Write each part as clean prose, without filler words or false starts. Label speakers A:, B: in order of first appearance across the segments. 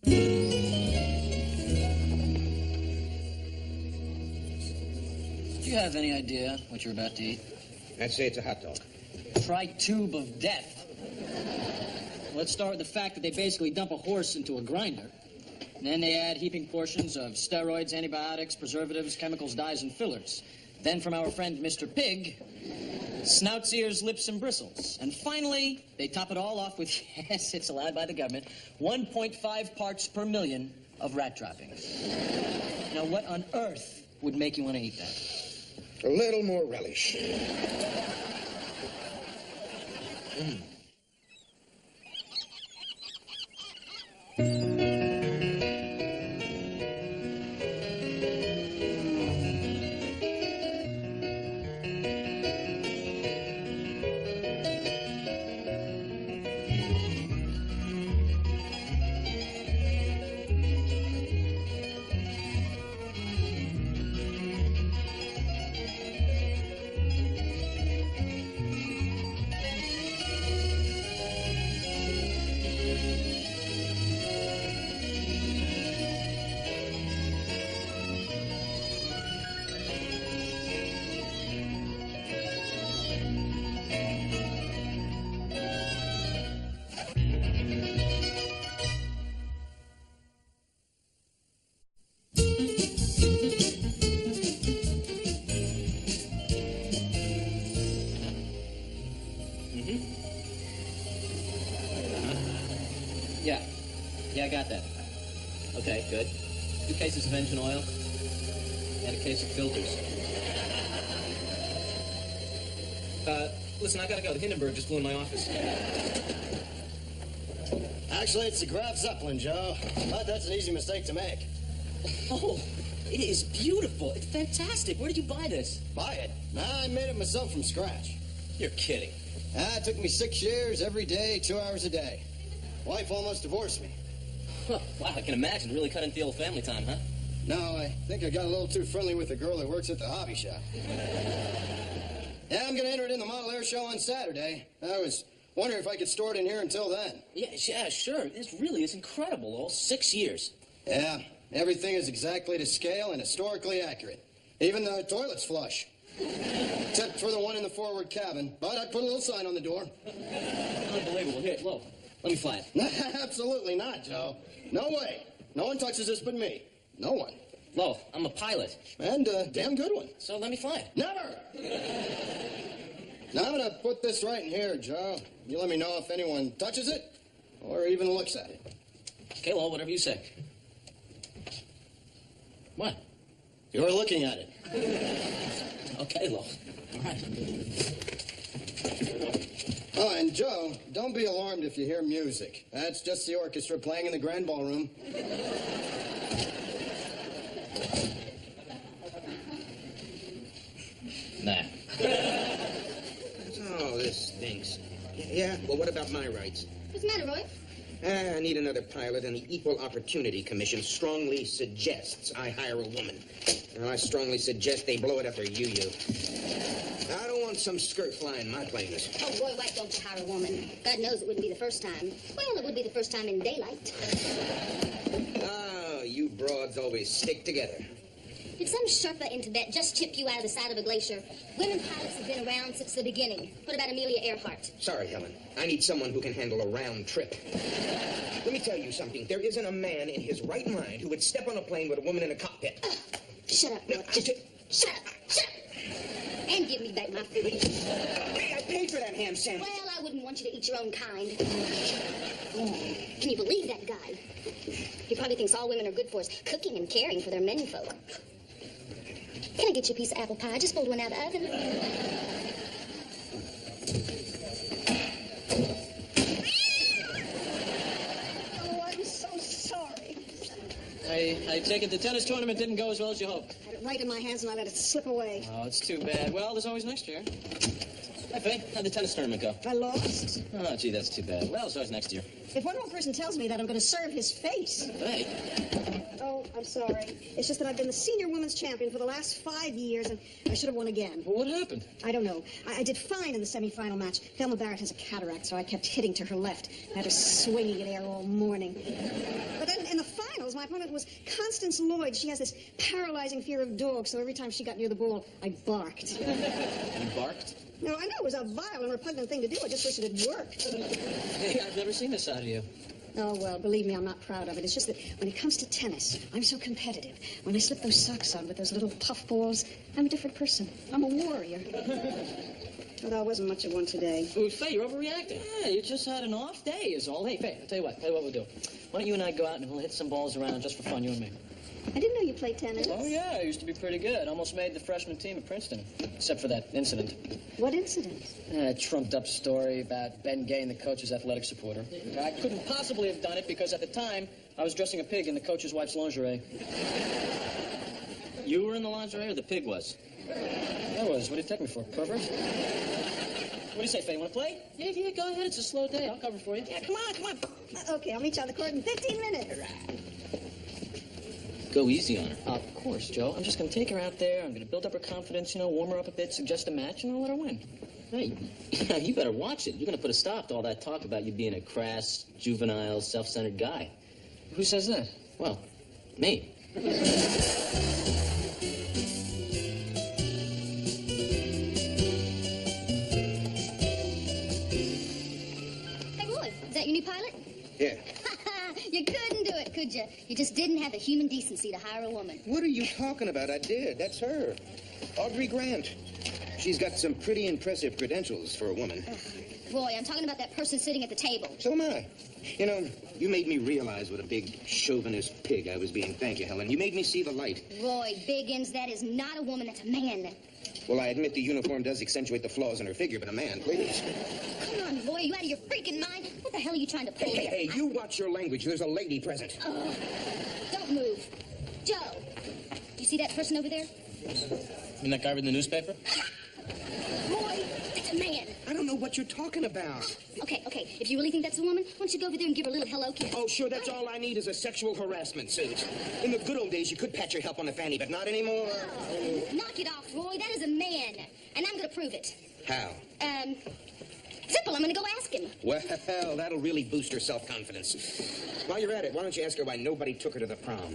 A: Do you have any idea what you're about to eat?
B: I'd say it's a hot dog.
A: Tri-tube of death. Let's start with the fact that they basically dump a horse into a grinder. And then they add heaping portions of steroids, antibiotics, preservatives, chemicals, dyes, and fillers. Then from our friend Mr. Pig, snouts, ears, lips, and bristles. And finally, they top it all off with, yes, it's allowed by the government, 1.5 parts per million of rat droppings. Now, what on earth would make you want to eat that?
B: A little more relish.
A: Yeah, I got that. Okay, good. 2 cases of engine oil and a case of filters. Listen, I gotta go. The Hindenburg just flew in my office.
C: Actually, it's the Graf Zeppelin, Joe. But that's an easy mistake to make.
A: Oh, it is beautiful. It's fantastic. Where did you buy this?
C: Buy it? I made it myself from scratch.
A: You're kidding.
C: It took me 6 years, every day, 2 hours a day. Wife almost divorced me.
A: Huh, wow, I can imagine. Really cut into the old family time, huh?
C: No, I think I got a little too friendly with the girl that works at the hobby shop. Yeah, I'm going to enter it in the model air show on Saturday. I was wondering if I could store it in here until then.
A: Yeah, sure. This really is incredible. All 6 years.
C: Yeah, everything is exactly to scale and historically accurate. Even the toilet's flush. Except for the one in the forward cabin. But I put a little sign on the door.
A: Unbelievable. Here, look. Let me fly it.
C: Absolutely not, Joe. No way. No one touches this but me. No one.
A: Lo, I'm a pilot.
C: And a damn good one.
A: So let me fly it.
C: Never! Now I'm going to put this right in here, Joe. You let me know if anyone touches it or even looks at it.
A: Okay, Lo, whatever you say. What?
C: You're looking at it.
A: Okay, Lo. All right.
C: Oh, and Joe, don't be alarmed if you hear music. That's just the orchestra playing in the grand ballroom.
A: Nah.
B: Oh, this stinks. Yeah, well, what about my rights?
D: What's the matter, Roy?
B: I need another pilot, and the Equal Opportunity Commission strongly suggests I hire a woman. And I strongly suggest they blow it up their UU. I don't want some skirt flying my planes.
D: Oh, Roy, why don't you hire a woman? God knows it wouldn't be the first time. Well, it would be the first time in daylight.
B: Oh, you broads always stick together.
D: Did some Sherpa in Tibet just chip you out of the side of a glacier? Women pilots have been around since the beginning. What about Amelia Earhart?
B: Sorry, Helen. I need someone who can handle a round trip. Let me tell you something. There isn't a man in his right mind who would step on a plane with a woman in a cockpit.
D: Shut up, Roy. Shut up. Shut up. And give me back my food.
B: Hey, I paid for that ham sandwich.
D: Well, I wouldn't want you to eat your own kind. Can you believe that guy? He probably thinks all women are good for is cooking and caring for their menfolk. Can I get you a piece of apple pie? I just pulled one out of the oven.
E: Oh, I'm so sorry.
A: I take it the tennis tournament didn't go as well as you hoped.
E: I had it right in my hands and I let it slip away.
A: Oh, it's too bad. Well, there's always next year. Hi, Faye. How'd the tennis tournament go?
E: I lost.
A: Oh, gee, that's too bad. Well, there's always next year.
E: If one more person tells me that, I'm going to serve his face.
A: Faye.
E: Oh, I'm sorry. It's just that I've been the senior women's champion for the last 5 years, and I should have won again.
A: Well, what happened?
E: I don't know. I did fine in the semifinal match. Thelma Barrett has a cataract, so I kept hitting to her left. I had her swinging in air all morning. But then in the My opponent was Constance Lloyd. She has this paralyzing fear of dogs, so every time she got near the ball, I barked.
B: You barked?
E: No, I know it was a vile and repugnant thing to do. I just wish it had worked.
A: Hey, I've never seen this side of you.
E: Oh, well, believe me, I'm not proud of it. It's just that when it comes to tennis, I'm so competitive. When I slip those socks on with those little puff balls, I'm a different person. I'm a warrior. Although I wasn't much of one today.
A: Ooh, Faye, you're overreacting. Yeah, you just had an off day is all. Hey, Faye, I'll tell you what we'll do. Why don't you and I go out and we'll hit some balls around just for fun, you and me.
E: I didn't know you played tennis.
A: Oh, yeah, I used to be pretty good. Almost made the freshman team at Princeton, except for that incident.
E: What incident?
A: A trumped-up story about Ben Gay and the coach's athletic supporter. I couldn't possibly have done it because at the time, I was dressing a pig in the coach's wife's lingerie. You were in the lingerie or the pig was? I was. What did you take me for, pervert? What do you say, Faye? Want to play? Yeah, go ahead. It's a slow day. I'll cover for you. Yeah, come on.
E: Okay, I'll meet you on the court in 15 minutes.
A: Go easy on her. Of course, Joe. I'm just going to take her out there. I'm going to build up her confidence, warm her up a bit, suggest a match, and I'll let her win. Hey, you better watch it. You're going to put a stop to all that talk about you being a crass, juvenile, self-centered guy. Who says that? Well, me.
D: Hey, Roy, is that your new pilot?
B: Yeah.
D: You couldn't do it, could you? You just didn't have the human decency to hire a woman.
B: What are you talking about? I did. That's her. Audrey Grant. She's got some pretty impressive credentials for a woman.
D: Roy, I'm talking about that person sitting at the table.
B: So am I. You made me realize what a big chauvinist pig I was being. Thank you, Helen. You made me see the light.
D: Roy Biggins, that is not a woman, that's a man.
B: Well, I admit the uniform does accentuate the flaws in her figure, but a man, please.
D: Come on, Roy, you out of your freaking mind? What the hell are you trying to pull here?
B: Hey, you watch your language. There's a lady present.
D: Don't move. Joe, do you see that person over there?
A: You mean that guy reading the newspaper?
D: Roy, that's a man.
B: I don't know what you're talking about.
D: Okay, if you really think that's a woman, why don't you go over there and give her a little hello kiss?
B: Oh, sure, that's all I need is a sexual harassment suit. In the good old days, you could pat your help on the fanny, but not anymore.
D: Oh, knock it off, Roy. That is a man. And I'm going to prove it.
B: How?
D: Simple. I'm going to go ask him.
B: Well, that'll really boost her self-confidence. While you're at it, why don't you ask her why nobody took her to the prom?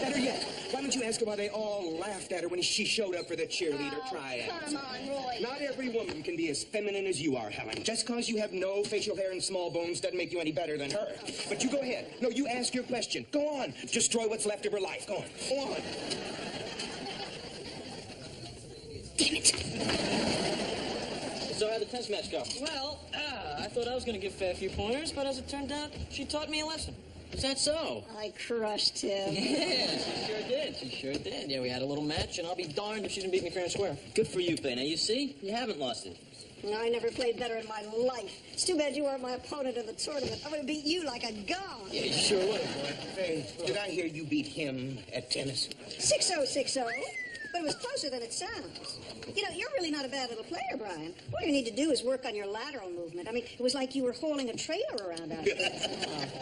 B: Better yet, why don't you ask her why they all laughed at her when she showed up for the cheerleader tryout?
D: Come on, Roy.
B: Not every woman can be as feminine as you are, Helen. Just because you have no facial hair and small bones doesn't make you any better than her. But you go ahead. No, you ask your question. Go on. Destroy what's left of her life. Go on. Go on.
D: Damn it.
A: So how'd the tennis match go? Well, I thought I was going to give Faye a few pointers, but as it turned out, she taught me a lesson. Is that so?
E: I crushed him.
A: Yeah, she sure did. Yeah, we had a little match, and I'll be darned if she didn't beat me fair and square.
F: Good for you, Faye. Now, you see? You haven't lost it.
E: I never played better in my life. It's too bad you weren't my opponent in the tournament. I would have beat you like a gong.
A: Yeah, you sure would, boy.
B: Hey, did I hear you beat him at tennis?
E: 6-0, 6-0. But it was closer than it sounds. You're really not a bad little player, Brian. All you need to do is work on your lateral movement. I mean, it was like you were hauling a trailer around out there.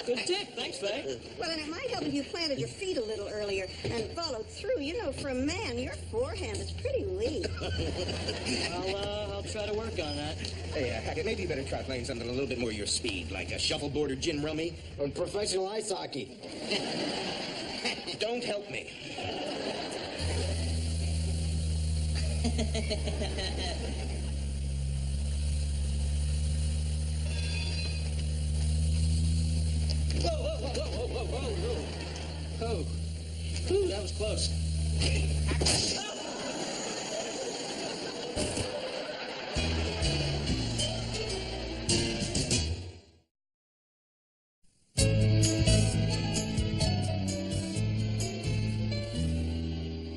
A: Good tip. Thanks, Faye.
E: Well, and it might help if you planted your feet a little earlier and followed through. For a man, your forehand is pretty weak.
A: I'll try to work on that.
B: Hey, Hackett, maybe you better try playing something a little bit more your speed, like a shuffleboard or gin rummy.
C: Or professional ice hockey.
B: Don't help me.
A: Whoa. Ooh, that was close.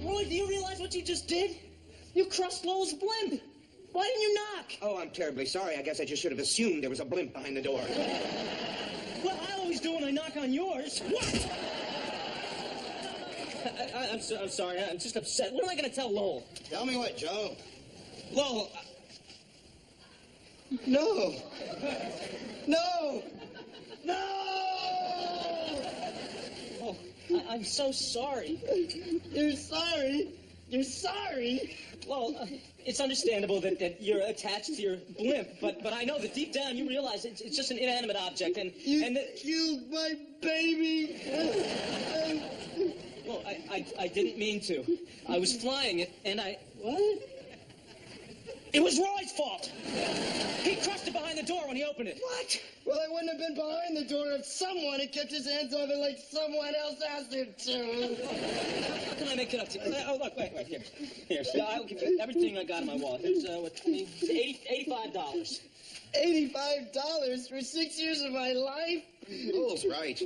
A: Roy, do you realize what you just did? You crushed Lowell's blimp. Why didn't you knock?
B: Oh, I'm terribly sorry. I guess I just should have assumed there was a blimp behind the door.
A: Well, I always do when I knock on yours. What? I'm sorry. I'm just upset. What am I going to tell Lowell?
C: Tell me what, Joe.
A: Lowell.
C: No.
A: Oh, I'm so sorry.
C: You're sorry?
A: Well, it's understandable that you're attached to your blimp, but I know that deep down you realize it's just an inanimate object, and
C: You killed my baby.
A: I didn't mean to. I was flying it, and I... What? It was Roy's fault. He crushed it behind the door when he opened it.
C: What? Well, I wouldn't have been behind the door if someone had kept his hands off it like someone else asked him to.
A: How can I make it up to you? Oh, look, wait, here. Here, see, I'll give you everything I got in my wallet. Here's, what, $85.
C: $85 for 6 years of my life?
B: Bull's right.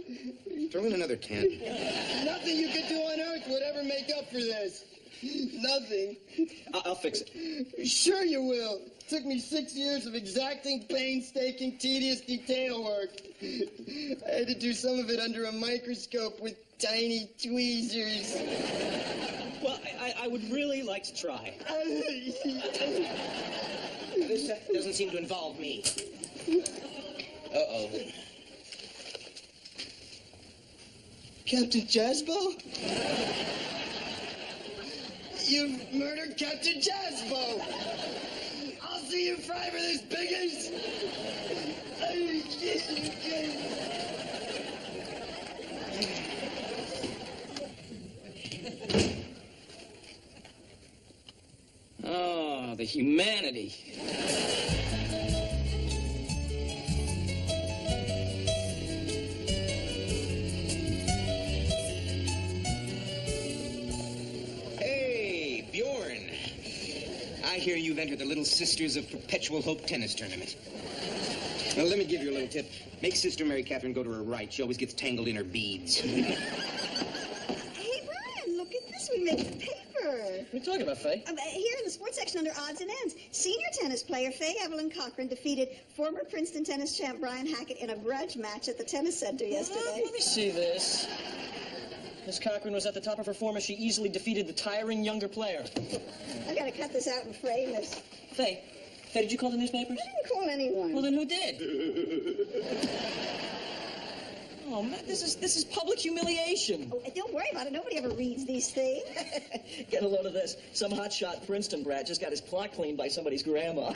B: Throw in another 10.
C: Nothing you could do on earth would ever make up for this. Nothing.
A: I'll fix it.
C: Sure you will. Took me 6 years of exacting, painstaking, tedious detail work. I had to do some of it under a microscope with tiny tweezers.
A: Well, I would really like to try.
B: This doesn't seem to involve me. Uh-oh.
C: Captain Jasbo? You've murdered Captain Jasbo! I'll see you fry for this, biggers!
A: Oh, the humanity.
B: I hear you've entered the Little Sisters of Perpetual Hope tennis tournament. Now, let me give you a little tip. Make Sister Mary Catherine go to her right. She always gets tangled in her beads.
E: Hey, Brian, look at this. We made the paper.
A: What are you talking about, Faye?
E: Here in the sports section under odds and ends, senior tennis player Faye Evelyn Cochran defeated former Princeton tennis champ Brian Hackett in a grudge match at the tennis center yesterday.
A: Let me see this. Miss Cochran was at the top of her form as she easily defeated the tiring younger player.
E: I've got to cut this out and frame this.
A: Faye, did you call the newspapers?
E: I didn't call anyone.
A: Well, then who did? Oh, man, this is public humiliation.
E: Oh, don't worry about it. Nobody ever reads these things.
A: Get a load of this. Some hotshot Princeton brat just got his clock cleaned by somebody's grandma.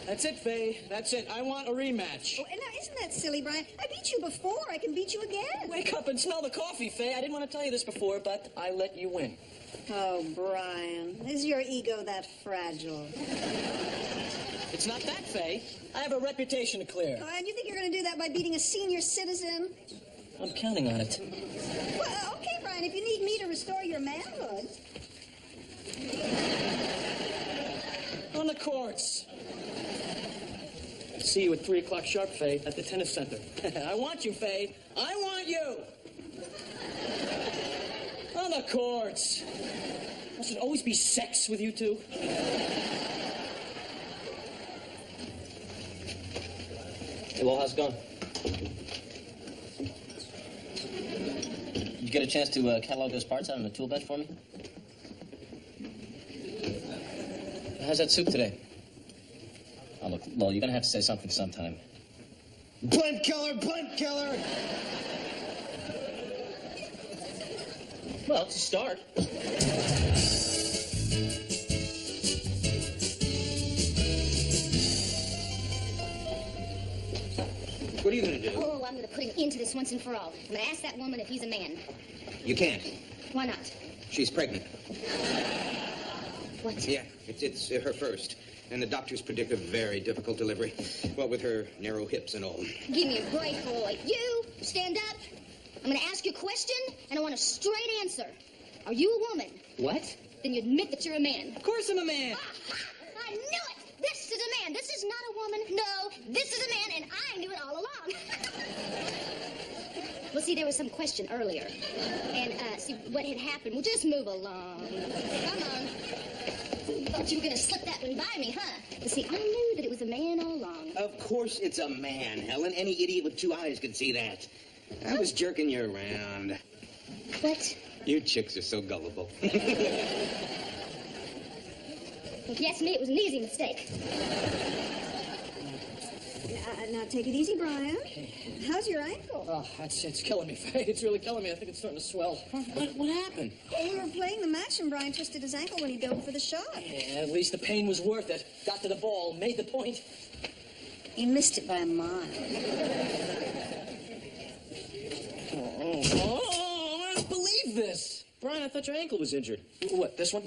A: That's it, Faye. That's it. I want a rematch.
E: Oh, and now, isn't that silly, Brian? I beat you before. I can beat you again.
A: Wake up and smell the coffee, Faye. I didn't want to tell you this before, but I let you win.
E: Oh, Brian. Is your ego that fragile?
A: It's not that, Faye. I have a reputation to clear.
E: Oh, and you think you're going to do that by beating a senior citizen?
A: I'm counting on it.
E: Well, okay, Brian, if you need me to restore your manhood.
A: On the courts. See you at 3 o'clock sharp, Faye, at the tennis center. I want you, Faye. I want you. On the courts. Must it always be sex with you two? Hey, well, how's it going? Did you get a chance to catalog those parts out on the tool bench for me? How's that soup today? Oh, look, Lowell, you're going to have to say something sometime.
C: Blimp killer! Blimp killer!
A: Well, it's a start.
B: What are you going to do?
D: Oh, I'm going to put an end to this once and for all. I'm going to ask that woman if he's a man.
B: You can't.
D: Why not?
B: She's pregnant.
D: What?
B: Yeah, it's her first. And the doctors predict a very difficult delivery. What with her narrow hips and all.
D: Give me a break, boy. You, stand up. I'm going to ask you a question, and I want a straight answer. Are you a woman?
A: What?
D: Then you admit that you're a man.
A: Of course I'm a man.
D: I knew it! This is a man. This is not a woman. No, this is a man, and I knew it all along. Well, see, there was some question earlier. And, see, what had happened. Well, just move along. Come on. Thought you were going to slip that one by me, huh? But see, I knew that it was a man all along.
B: Of course it's a man, Helen. Any idiot with 2 eyes could see that. I was jerking you around.
D: What?
B: You chicks are so gullible.
D: If you ask me, it was an easy mistake.
E: Now, take it easy, Brian. How's your ankle?
A: Oh, it's killing me, Faye. It's really killing me. I think it's starting to swell. What happened?
E: Well, we were playing the match, and Brian twisted his ankle when he dove for the shot.
A: Yeah, at least the pain was worth it. Got to the ball, made the point.
E: He missed it by a mile.
A: Oh, I don't believe
G: this?
F: Brian, I thought your ankle was injured.
G: What, this one?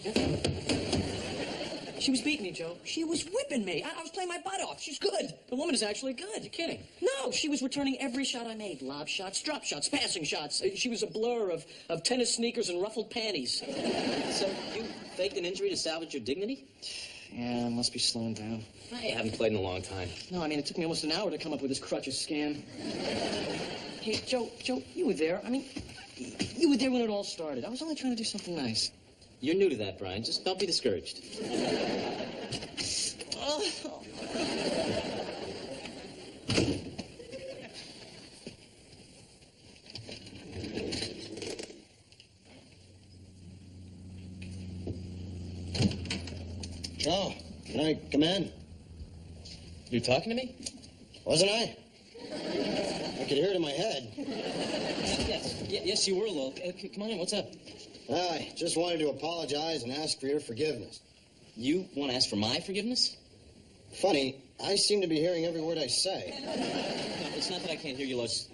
G: She was beating me, Joe. She was whipping me. I was playing my butt off. She's good.
F: The woman is actually good. You're kidding.
G: No, she was returning every shot I made. Lob shots, drop shots, passing shots. She was a blur of tennis sneakers and ruffled panties.
F: So you faked an injury to salvage your dignity?
G: Yeah, must be slowing down.
F: I haven't played in a long time.
G: No, I mean, it took me almost an hour to come up with this crutches scam. Hey, Joe, you were there. I mean, you were there when it all started. I was only trying to do something nice.
F: You're new to that, Brian. Just don't be discouraged.
C: Joe, can I come in?
F: You're talking to me?
C: Wasn't I? I could hear it in my head.
F: Yes, you were, Lowell. Come on in. What's up?
C: I just wanted to apologize and ask for your forgiveness.
F: You want to ask for my forgiveness?
C: Funny, I seem to be hearing every word I say.
F: No, it's not that I can't hear you, Lois.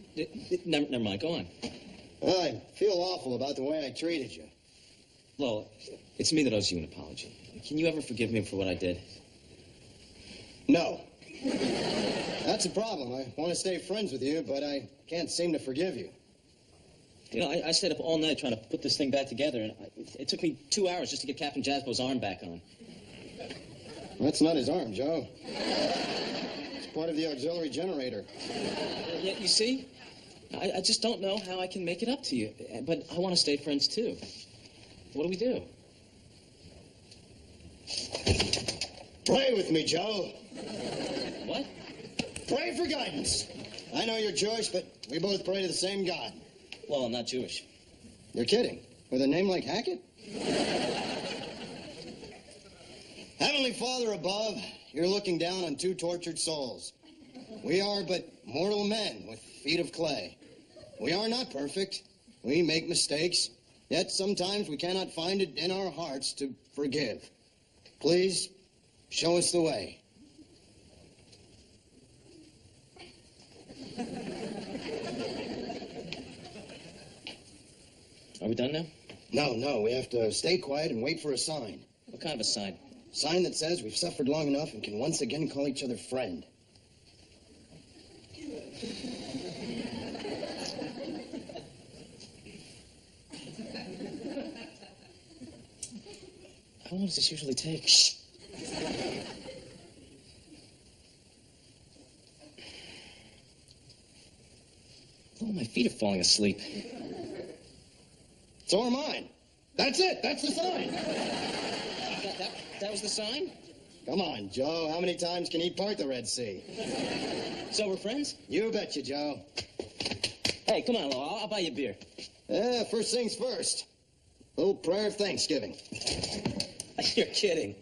F: Never mind. Go on.
C: I feel awful about the way I treated you.
F: Lowell, it's me that owes you an apology. Can you ever forgive me for what I did?
C: No. That's a problem. I want to stay friends with you, but I can't seem to forgive you.
F: You know, I stayed up all night trying to put this thing back together, and it took me 2 hours just to get Captain Jasbo's arm back on.
C: That's not his arm, Joe. It's part of the auxiliary generator.
F: Yeah, you see? I just don't know how I can make it up to you. But I want to stay friends, too. What do we do?
C: Pray with me, Joe.
F: What?
C: Pray for guidance. I know you're Jewish, but we both pray to the same God.
F: Well, I'm not Jewish.
C: You're kidding. With a name like Hackett? Heavenly Father above, you're looking down on two tortured souls. We are but mortal men with feet of clay. We are not perfect. We make mistakes. Yet sometimes we cannot find it in our hearts to forgive. Please, show us the way.
F: Are we done now?
C: No, we have to stay quiet and wait for a sign.
F: What kind of a sign?
C: Sign that says we've suffered long enough and can once again call each other friend.
F: How long does this usually take?
C: Shh.
F: Oh, my feet are falling asleep.
C: So are mine. That's it. That's the sign.
F: That was the sign?
C: Come on, Joe. How many times can he part the Red Sea?
F: So we're friends?
C: You betcha, Joe.
F: Hey, come on, Lowell. I'll buy you a beer.
C: First things first. A little prayer of thanksgiving.
F: You're kidding.